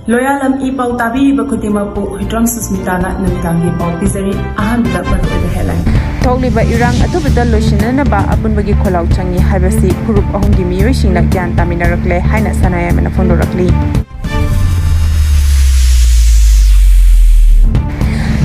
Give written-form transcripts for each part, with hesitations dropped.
Loyalam E-PAO tabiriba khudimappu Hitram Susmitana numidangi pau pizari ahamida paruda headline. Thokliba irang atubada loishinanaba apunbagi kholau changi haibasi group ahumgi miyoisingna gyan taminarakle haina sanayamana fondorakli.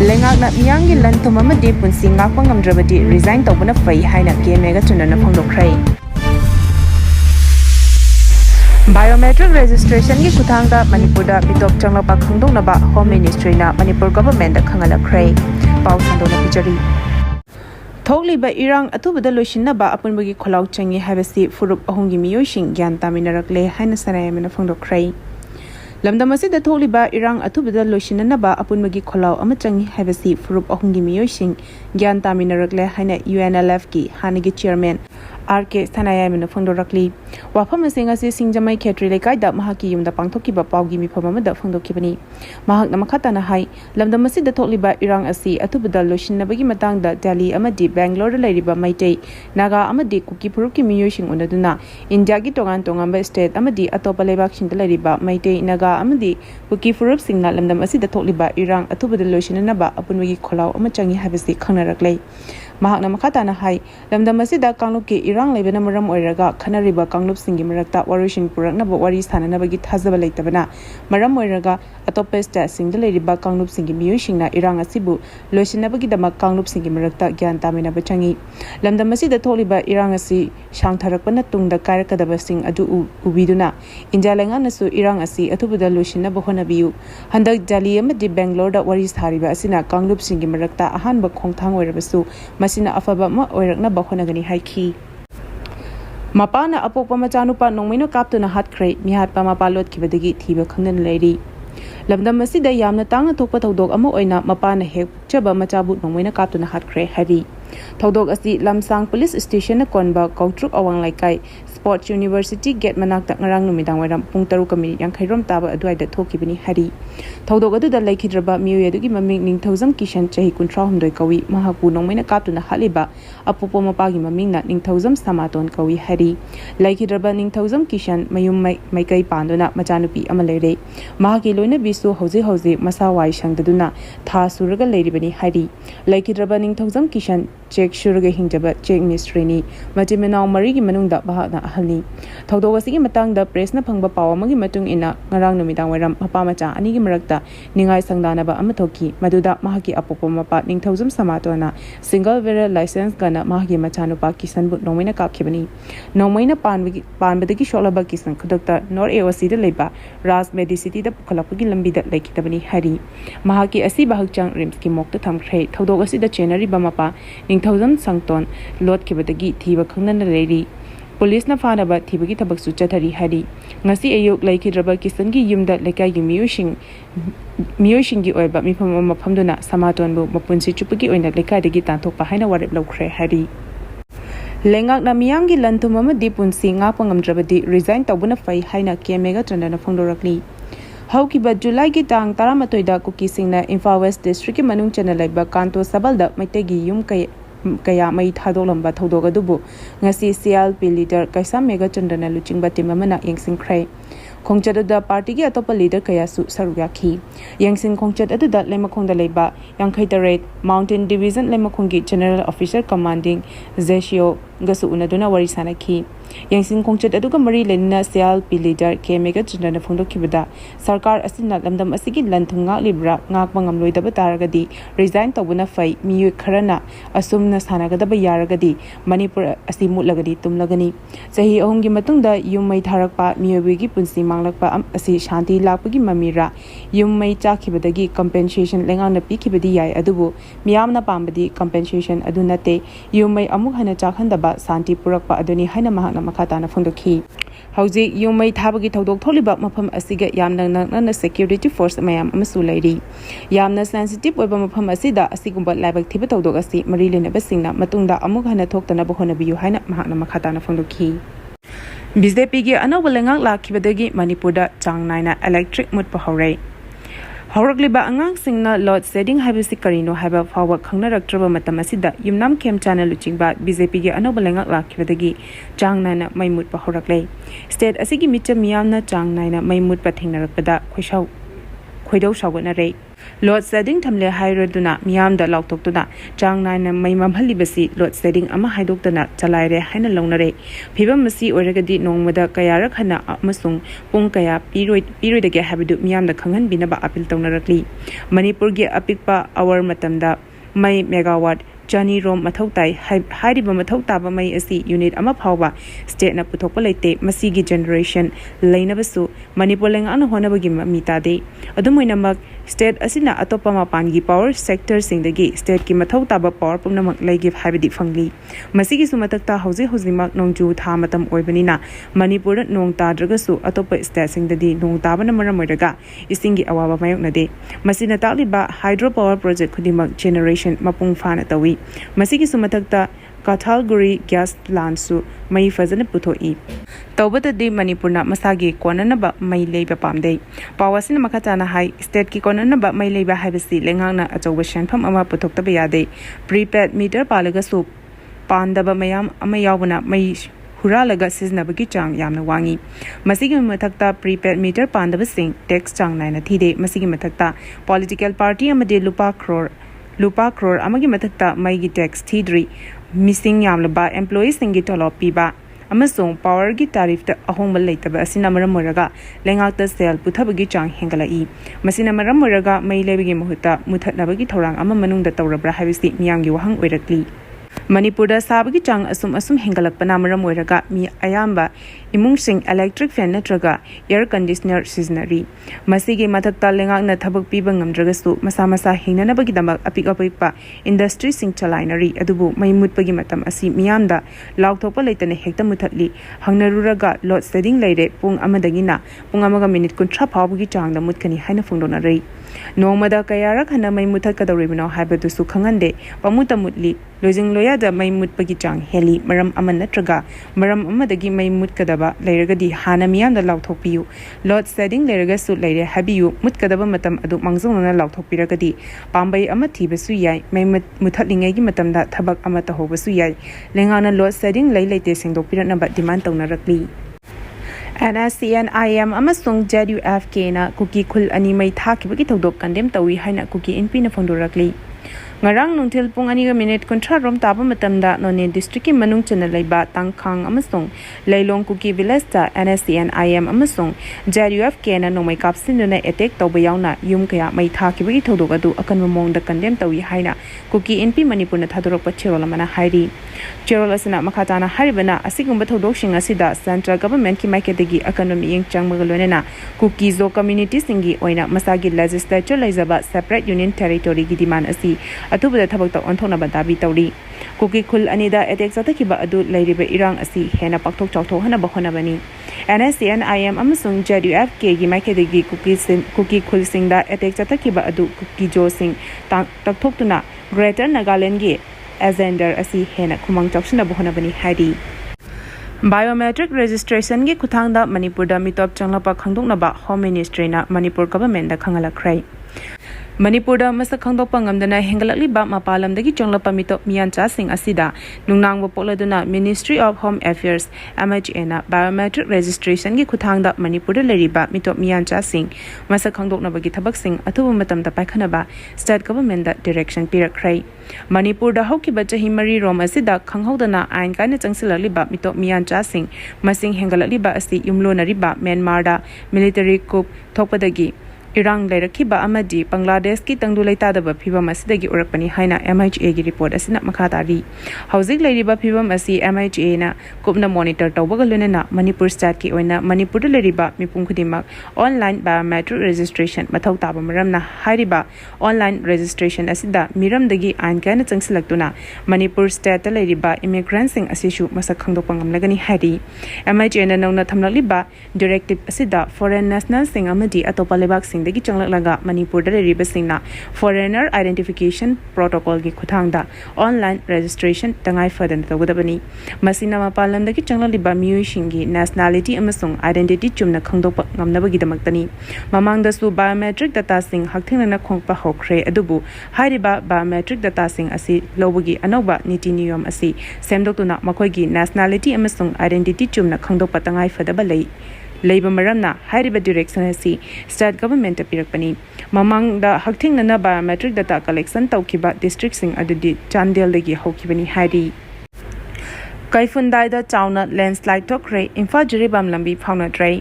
Lengakna miyangi lanthum amadi punsi ngakpa ngamdrabadi resign tawbana fai haina KMA chunana phongdokrai. Biomatric Registrationgi Khuthangda Manipurda Mitop Chakpa Khuthangda Home Ministry na Manipur government Khangalakre Pau Sandona Pichari Thokliba irang atubada loishinaba apunbagi kholau changi habasi furup ahungi miyoising gyan taminarakle haina sanayamana phongdokrai. Lamdamasida thokliba irang atubada loishinanaba apunbagi kholau ama changi habasi furup ahungi miyoising gyan taminarakle haina UNLF ki hanigi chairman RK Sanayamana Fondorakli. Wafam Singasi Singjamai Ketri Lekaida Mahaki Yumda Pangtokiba Paugi Mipamada Fondokibani. Mahak Namakatana Hai, Lamdamasi the Toliba Irang Asi, Atubada Lushin Nabagi Matanga, Delhi Amadi, Bangalore Ladiba Maite, Naga Amadi, Kuki Puruki Miyoshin Unaduna, in Jagi Tongan Tongamba State, Amadi, Atopa Lebakshin the Ladiba, Maite, Naga Amadi, Kuki Furup Singna, Lamdamasi the Toliba Irang, Atubada Lushin Naba, Apunwigi Kolau, Amachangi Habasi, Kanaraklay. Mahak Namakatana Hai, Lamdamasida Kangluki, Irang Lebana Maram Oiraga, Kanariba Kanglup Singim Rakta, Warishin Purakna, Waris Hanabagi Tazabalaitabana, Maram Oiraga, Atopesta Sing the Ladiba Kanglup Singim Yushina, Irang Asibu, Losinabagi the Makanglup Singim Rakta, Gyantamina Bachangi, Lamdamasida Toliba Irang Asi, Shangtarakana Tung the Karakadaba Sing Adu Ubiduna, Injalanganasu Irang Asi, Atubuda Lusina Bohonabiu, Handak Jaliam di Bangalore, Waris Hariba Asina, Kanglup Singim Rakta, Ahan Bakhongtang Werabasu, Masina Afaba Oirakna Bahonagani Haiki. Mapana Apopa Machanupa Nongmeina Kaptuna Hatkre, Mihatpa Mapalot Kibadagi, Tiba Kundan Lady. Lamdamasida Yamna Tanga Topa Todog Amoina, Mapana Hep, Chaba Machabu, Nongmeina Kaptuna Hatkre, Hari. Todog Asi Lamsang Police Station Konba, Kautruk Awang Laikai, Sports University Get Manak Ngarang Numidang Waram, Pungtaru Kami, Yankairam Taba, Adwai the Tokibini Hari. Todogadu the Lake Hidraba, Muyadugi Maming, Thousand Kishan, Chahi Kuntrahum Doikawi, Mahapu, Nongmeina Kaptuna Haliba, Apopoma Pagi Mamina, Ning Thousand Samaton Kawi Hari. Lake Hidraba, Ning Thousand Kishan, Mayum Maikai Pandona, Machanupi Amalere, Mahaki Luna Bisu, Hose, Masawai Shangdaduna, Ta Suraga Lady Bani Hari. Lake Hidraba, Ning Thousand Kishan, Check Shuraga Hinjaba, Check Mistreni, Majimena Marigi Manunda Bahana Ahali. Todogasi Matang the Press Napanga Power Magi Matung ina, Narang Numidang Waram, Papamacha, Anigi Marakta, Ningai Sangdanaba Amatoki, Maduda Mahaki Apopoma Pat, Ning Thousand Samatona, Single Vera License Gana Mahaki Machanupa Kisan But Nongmeina Kapkibani. Nongmeina Panbadaki Sholaba Kisan Kudokta, nor Eosi the Leba, Ras Medicity the Pukalapagi Lambi that Lake Tabani Hari. Mahaki Asi Bahakchang Rimski Mok the Tamkre, Todogasi the Chenari Bamapa, Ning Thousand Sangton, Lord Kibadagi, Tiva Kundan Lady. Police na Fanaba, Tibagi Tabak Suchatari Hari. Nasi Ayok like Hidraba Kisangi Yumda Lekai Miyoshingi Oiba Mipama Pamduna, Samaton, Mapunsi Chupagi Oina Lekai de Gitan Topa Haina Warep Lokre Hari. Lengak na miyangi lantumama dipunsi ngapangam drabadi resign tabuna fai haina KMA Trandana Fondorakli. Haukiba July ki tang taramatoida kuki singna Imphal West District ki manung channel laiba Kanto Sabalda Maitegi Yum Kaya Mai Thadolamba Thodogadubu Ngasi CLP leader Kaisa Mega Chandana Luchingba Timamana Yangsing Kray. Kongchad da party ki atopa leader kaya su sarugaki. Yangsing Kongchad adu Lemakong da Leba, Yankaitarate, Mountain Division Lemakongi General Officer Commanding Zeshio Gasu Unaduna Warisanaki. Yangsing Kongchad aduga Mari Lenina CLP leader KMA Chandana Fondo Kibada, Sarkar Asina Lamdam Asigi Lantunga Libra, Ngakmangam Loida Bataragadi, resign Tabuna Fai, Miyu Karana, Asumna Sanagadaba Yaragadi, Manipur Asimulagadi Tumlagani. Sahi Ongi Matunda, Yumai Tarakpa, Miyawigi Punsi Manglakpa Asi Shanti Lapagi Mamira, Yumai Chakibadagi compensation Lengan Pikibadi Yai Adubu, Miyamna Pambadi compensation Adunate, Yumai Amuhana Chakhandaba, Santi Purakpa Aduni Hana Mahana Makatana Fondoki. Hauzi, Yumai Tabagi Todok Toliba Mapam Asiga Yamna security force Mayam Masuladi. Yamna sensitive Webamapam Asida, Asigumba Labak Tibetodogasi, Marilina Besina, Matunda Amuhana Toktana Bohonabi Hana Mahana Makatana Fondoki. BJP Anawalangang Lakibadagi Manipurda Changnaina Electric Mut Pahore. Horagliba Angang Singna Lord Setting Habisi Karino Haba Fawa Kangna Raktraba Matamasida, Yumnam Kem Channel Luchingba, BJP Anawalangang Lakibadagi Changnaina Maimut Pahoraklay. State Asigi Micha Miamna Changnaina Maimut Pathing Rakpada, Quishaw. khoidau sagonare load setting thamle hairoduna miyamda lauktokuna changnaina mai mamhalibasi load setting ama haidoktana chalaire haina longnare phibam masi oiragadi nongmada kayarak hana amasung pung kaya piroidage habidu miyamda khanghan binaba appeal tawnarakli manipur ge apikpa hour matamda mai megawatt Jani Rom Mathautai Haidiba Mathauta Mai Asi unit ama phawba state na puthokpa leite masigi generation lainabasu Manipur leng an honabagi mita de adumoinamak state asina atopa mapangi power sector singdagi state ki mathauta ba power pumnamak laigi habidi fangli masigi sumatakta haujimak nongju tha matam oibanina Manipur nong tadragasu atopa state singdadi nong tabana maramoiraga isingi awaba mayoknade masina taliba hydropower project khudimak generation mapung fana tawi masigi sumatakta Kathalguri gas plant su mai fazana puthoi tawbata de Manipurna masagi konana ba mai leiba pamde pawasina makhatana hai state ki konana ba mai leiba haibasi lengangna achoba shanpham ama puthokta ba yade prepaid meter palaga su pandaba mayam ama yawna mai huralaga siznabagi chang yamna wangi masigi mathakta prepaid meter pandaba sing tax chang naina thide masigi mathakta political party amade lupa crore amagi mathakta maigi tax thidri missing yamlaba employees singi tolop piba amasung power gi tariff ta ahongba leitaba asina maram moraga lengakta sel puthabagi chang hengalai masina maram moraga mai lebigi muhuta muthatnabagi thorang ama manungda tawrabra habisi miyamgi wahang oirakli Manipurda sabagi chang asum hengalakpana maram oiraga mi ayamba imung sing electric fan natraga air conditioner seasonary masigi mathakta lengakna thabak piba ngamdragasu masa hingnanabagi damak apikpa industry sing chalainari adubu mai mutpagi matam asi miyamda laukthokpa leitane hekta muthatli hangnaruraga load setting leire pung amadagina pung amaga minute kunthra phawbagi changda mutkani haina phongdonarei nongmada kayarak hana mai muthatkadawribino haibadusu khangande pamuta mutli lojing loyada mai mutpagi chang heli maram aman natraga maram amadagi mai mutkadaba leiragadi hana miyamda lauthokpiyu load setting leiraga su leire habiyu mutkadaba matam adu mangzongna lauthokpiragadi pambai ama thibasu yai mai muthatlingai gi matamda thabak ama tahobasu yai lengana load setting leite singdokpiranaba demand tawnarakli NSCN-IM amasung ZUFK na kuki khul ani mai thakibagi thodok kandem tawi haina kuki NP na phondorakli ngarang nungthil pung ani ga minute kontra rom taba matamda none district ki manung chana leiba tangkhang amasung leilong kuki village ta NSCN-IM amasung ZUFK na nomai kapsin na attack toba yauna yum kaya mai thakibagi thodok adu akan mong da kandem tawi haina kuki NP Manipur na thadorok pachherola mana hairi Cherola sina makhatana haribana asigumba thodok sing asida central government ki maiketegi economy ing changmagalonena kuki zo community singi oina masagi legislature laizaba separate union territory gi demand asi atubada thabak ta onthona badabi tawri kuki khul anida attack satakhiba adu leiriba irang asi hena pakthok chawthok hana bahona bani NSCN-IM amasung ZUFK gi maiketegi kuki khul singda attack satakhiba adu kuki jo sing takthokuna Greater Nagaland gi Azender asi hena khumang chawsina bohona bani haidi Biomatric Registrationgi Khuthangda Manipurda Mitop changlapa khangdoknaba Home Ministry na Manipur government da khangalakrai Manipurda masak khangdokpa ngamdana hengalakliba mapalamdagi changlapa Mitop miyancha sing asida nungnangbo pokladuna Ministry of Home Affairs MHA na Biometric Registration gi Khuthangda Manipurda leriba Mitop miyancha sing masak khangdoknabagi thabak sing athubu matamda paikhanaba state government da direction pirakrai Manipurda haukiba chahi mari rom asida khanghodana ain kaina changsilaliba Mitop miyancha sing masing hengalakliba asi yumlonariba Myanmar da military coup thokpadagi Irang Lairakhiba amadi Bangladesh ki tangdu leitadaba phibam asidagi urakpani haina MHA gi report asina makhatari hauzik leiriba phibam asi MHA na kupna monitor tawbaga lunena Manipur state ki oina Manipur leiriba mipum khudimak online biometric registration mathau taba maramna hairiba online registration asida miramdagi ain kana changsilaktuna Manipur state leiriba immigrants sing asishu masak khangdokpa ngamlagani hari MHA na nongna thamlaliba directive asida foreign national sing amadi atopa lebak sing dagi changlaklaga Manipur da leriba singna foreigner identification protocol gi Khuthangda online registration tangai fadan tawdabani masina mapalamdagi changlaliba miyoi shingi nationality amasung identity chumna khangdokpa ngamnabagi damaktani mamangda su biometric data sing hakthingna khongpa hokre adubu hairiba biometric data sing asi lobagi anoba niti niyom asi semdoktuna makhoi gi nationality amasung identity chumna khangdokpa tangai fadaba lei leiba maramna hairiba direction asi state government pirakpani mamangda hakthingna biometric data collection tawkiba district sing adudi Chandel dagi hokibani hairi Kaifundai da chauna landslide Kapkhre Imphal Jiribam lambi phauna trai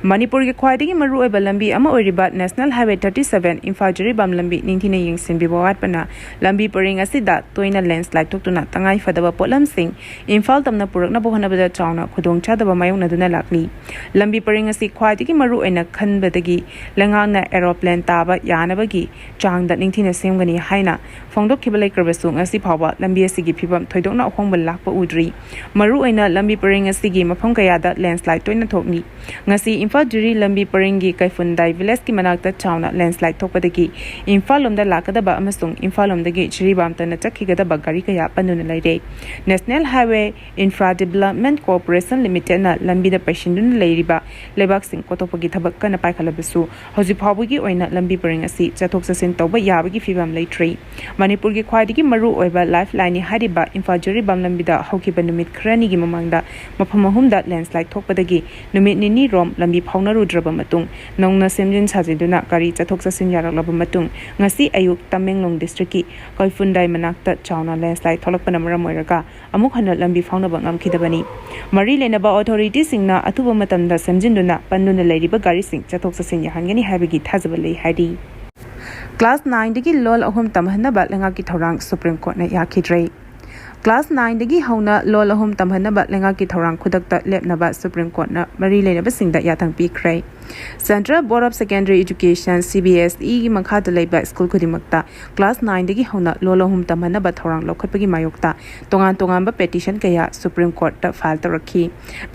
Manipur ki khwaidagi maru oiba lambi ama oiriba National Highway 37 Imphal Jiribam lambi ningthina yengsinbi bawatpana lambi paring asida toina landslide toktuna tangai fadaba potlam sing Imphal tamna purakna bohanabada chauna khudong chadaba mayongna duna lakli lambi paring asi khwaidagi maru oina khanbadagi langana aeroplane taba yanabagi changda ningthina semgani haina phongdokkhibale krabasung asi phawa lambi asigi phibam thoidokna ahongba lakpa udri maru oina lambi paring asigi mafam kayada landslide toina thokni ngasi Imphal Jiri lambi paringi Kaifundai village ki manakta chauna landslide thokpadagi Imphal lomda lakadaba amasung Imphal lomdagi Jiribam tana chakhigadaba gari kaya panuna laire National Highway Infra Development Corporation Limited na lambi da paishindun lairiba lebak sing kotopagi thabak kana paikhalabasu hoji phawagi oina lambi paring asi chathok chasin tawba yabagi fibam leitre Manipur ki khwaidigi maru oiba lifeline hariba Imphal Jiribam lambi da hokiba numit khrani gi mamangda mafam ahumda landslide thokpadagi numit nini rom lambi phaunarudraba matung nongna semjin sajiduna gari chathok chasin yaraklaba matung ngasi ayuk Tamenglong district ki Kaifundai manakta chauna landslide tholakpana maram oiraga amuk hana lambi phaunaba ngamkhidabani mari lenaba authority singna atuba matamda semjinduna panduna leiriba gari sing chathok chasin yahangani habigi thajaba lei haidi class 9 digi lol ahum tamhanaba lenga ki thorang Supreme Court na yakhidrei Class 9 dagi hauna lol ahum tamhanaba lenga ki thorang khudakta lepnaba Supreme Court na mari leinaba singda yathang pikhrei Central Board of Secondary Education CBSE gi makhada leiba school khudimakta class 9 dagi hauna lol ahum tamhanaba thorang lokhatpagi mayokta tongan ba petition kaya Supreme Court ta file tarakhi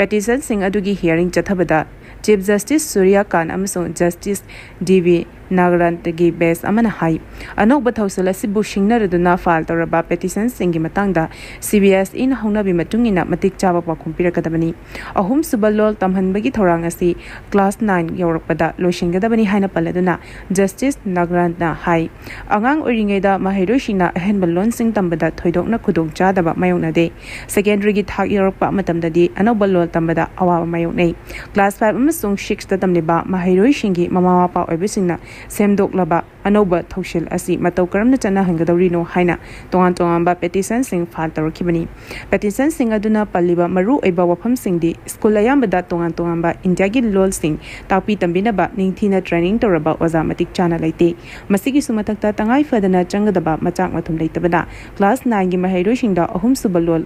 petition sing adugi hearing chathabada Chief Justice Surya Khan amasung Justice DV Nagaran tagi base amana hai anok bathawsala sibu shingnaraduna file taraba petition singi matangda CBSE na hauna bi matungina matik chaba pakhum pirakadabani ahum subalol tamhanbagi thorang asi class 9 yawrakpada loishingadabani haina paladuna Justice Nagaran na hai angang oringeda mahiroshina ahenbal lon sing tambada thoidokna khudong chadaba mayonade secondary gi thak yawrakpa matamdadi anobal lol tambada awa mayonei class 5 amasung 6 ta tamliba mahiroishingi mama mapa oibisingna semdoklaba anoba thoshil asi matau karamna chana hangadawrino haina tongan ba petition sing file tarokibani petition sing aduna palliba maru oiba wafam singdi school ayambada tongan ba India gi lol sing tapi tambina ba ningthina training toraba oza matik chana laite masigi sumatakta tangai fadana changadaba machak mathum leitabada class 9 gi mahairo singda ahum subalol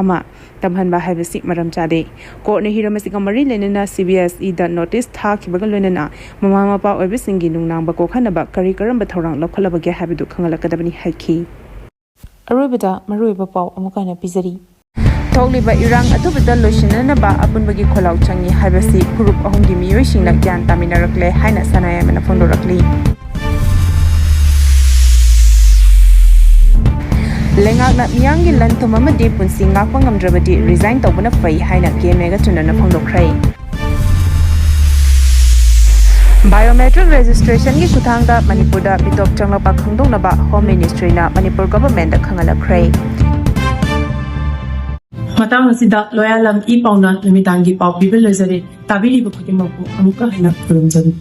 ama tamhanba haibasi maram chade court ne hiramasi kamari lenena CBSE da notice tha khibaga lenena mama mapa oibisingi nungnang ba ko khanaba kari karamba thorang lokhalabage habidu khangalakadabani haiki arubada maruiba paw amukana pizari thokliba irang atubada loishinana ba apunbagi kholau changi haibasi group ahumgi miyoisingna gyan taminarakle haina sanaya mena fondorakli Lengakna miyangi lanthum amadi punsi ngakpa ngamdrabadi resign tawbana fai haina KMA ga tunana phongdokhrei Biometric registration gi Khuthangda Manipurda Mitop Chakpa khangdongnaba Home Ministry na Manipur government da khangalakhrei matang asida loyalam E-PAO na namitangi pau bibil lezari tabiri bukutimapu amuka hina kurumjani